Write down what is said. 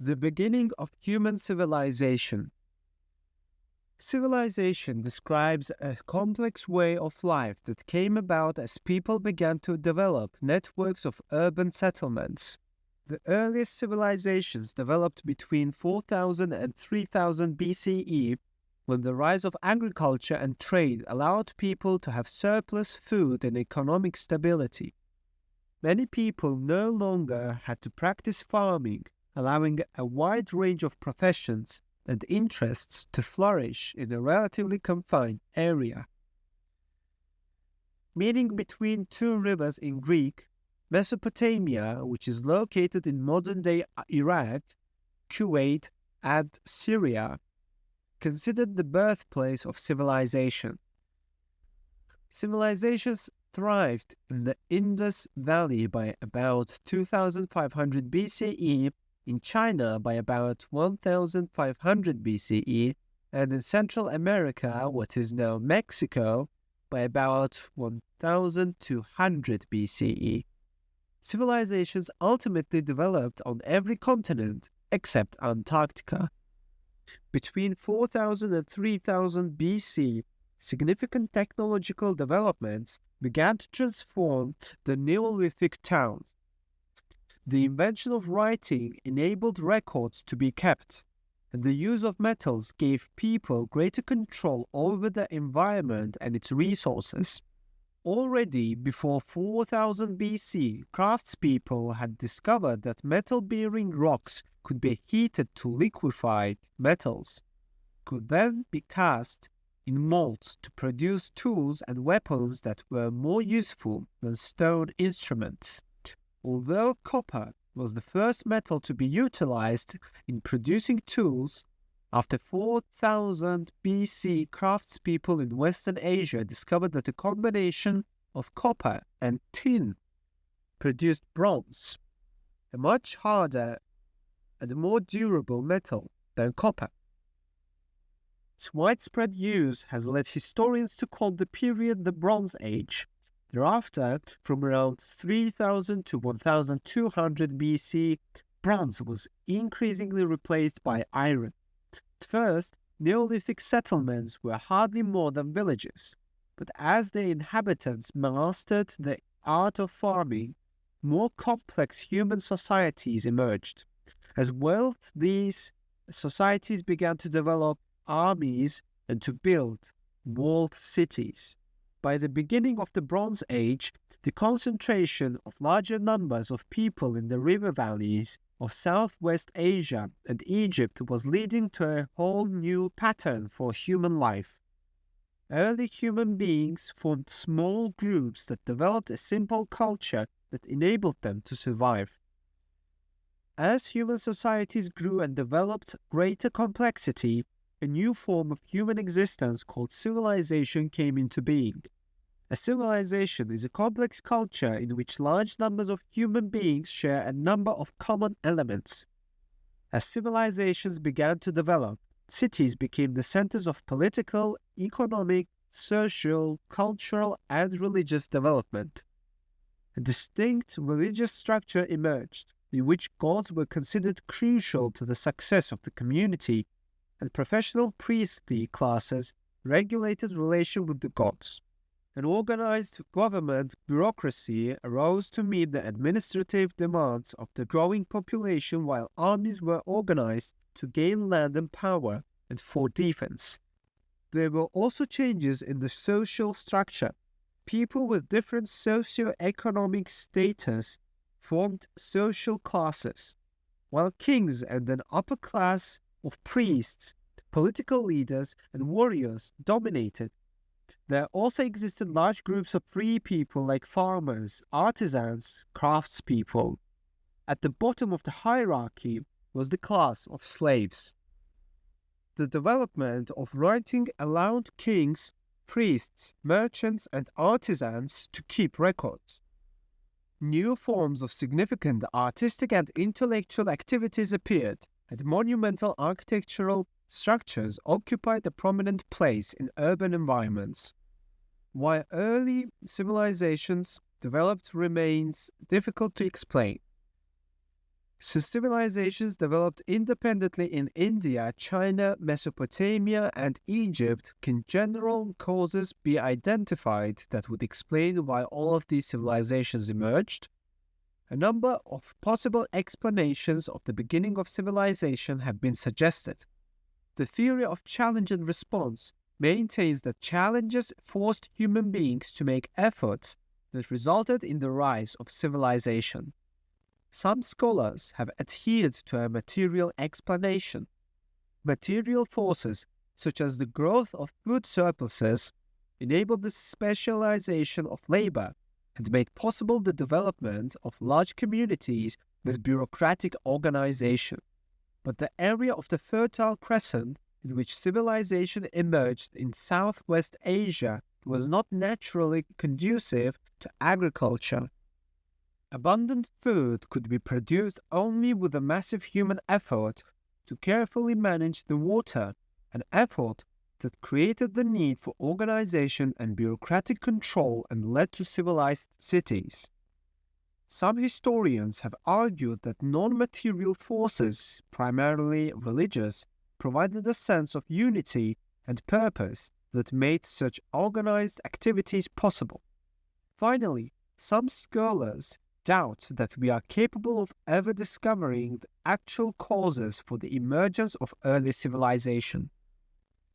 The beginning of human civilization. Civilization describes a complex way of life that came about as people began to develop networks of urban settlements. The earliest civilizations developed between 4000 and 3000 BCE, when the rise of agriculture and trade allowed people to have surplus food and economic stability. Many people no longer had to practice farming, allowing a wide range of professions and interests to flourish in a relatively confined area. Meaning between two rivers in Greek, Mesopotamia, which is located in modern-day Iraq, Kuwait, and Syria, considered the birthplace of civilization. Civilizations thrived in the Indus Valley by about 2500 BCE, in China by about 1500 BCE, and in Central America, what is now Mexico, by about 1200 BCE. Civilizations ultimately developed on every continent except Antarctica. Between 4000 and 3000 BC, significant technological developments began to transform the Neolithic towns. The invention of writing enabled records to be kept, and the use of metals gave people greater control over the environment and its resources. Already before 4000 BC, craftspeople had discovered that metal-bearing rocks could be heated to liquefy metals, could then be cast in molds to produce tools and weapons that were more useful than stone instruments. Although copper was the first metal to be utilized in producing tools, after 4000 BC, craftspeople in Western Asia discovered that a combination of copper and tin produced bronze, a much harder and more durable metal than copper. Its widespread use has led historians to call the period the Bronze Age. Thereafter, from around 3000 to 1200 BC, bronze was increasingly replaced by iron. At first, Neolithic settlements were hardly more than villages, but as their inhabitants mastered the art of farming, more complex human societies emerged. As well, these societies began to develop armies and to build walled cities. By the beginning of the Bronze Age, the concentration of larger numbers of people in the river valleys of Southwest Asia and Egypt was leading to a whole new pattern for human life. Early human beings formed small groups that developed a simple culture that enabled them to survive. As human societies grew and developed greater complexity, a new form of human existence called civilization came into being. A civilization is a complex culture in which large numbers of human beings share a number of common elements. As civilizations began to develop, cities became the centers of political, economic, social, cultural, and religious development. A distinct religious structure emerged, in which gods were considered crucial to the success of the community, and professional priestly classes regulated relation with the gods. An organized government bureaucracy arose to meet the administrative demands of the growing population, while armies were organized to gain land and power and for defense. There were also changes in the social structure. People with different socio-economic status formed social classes, while kings and an upper class of priests, political leaders, and warriors dominated. There also existed large groups of free people like farmers, artisans, craftspeople. At the bottom of the hierarchy was the class of slaves. The development of writing allowed kings, priests, merchants, and artisans to keep records. New forms of significant artistic and intellectual activities appeared, and monumental architectural structures occupied a prominent place in urban environments. Why early civilizations developed remains difficult to explain. So civilizations developed independently in India, China, Mesopotamia, and Egypt. Can general causes be identified that would explain why all of these civilizations emerged? A number of possible explanations of the beginning of civilization have been suggested. The theory of challenge and response maintains that challenges forced human beings to make efforts that resulted in the rise of civilization. Some scholars have adhered to a material explanation. Material forces, such as the growth of food surpluses, enabled the specialization of labor and made possible the development of large communities with bureaucratic organization. But the area of the Fertile Crescent in which civilization emerged in Southwest Asia was not naturally conducive to agriculture. Abundant food could be produced only with a massive human effort to carefully manage the water, an effort that created the need for organization and bureaucratic control and led to civilized cities. Some historians have argued that non-material forces, primarily religious, provided a sense of unity and purpose that made such organized activities possible. Finally, some scholars doubt that we are capable of ever discovering the actual causes for the emergence of early civilization.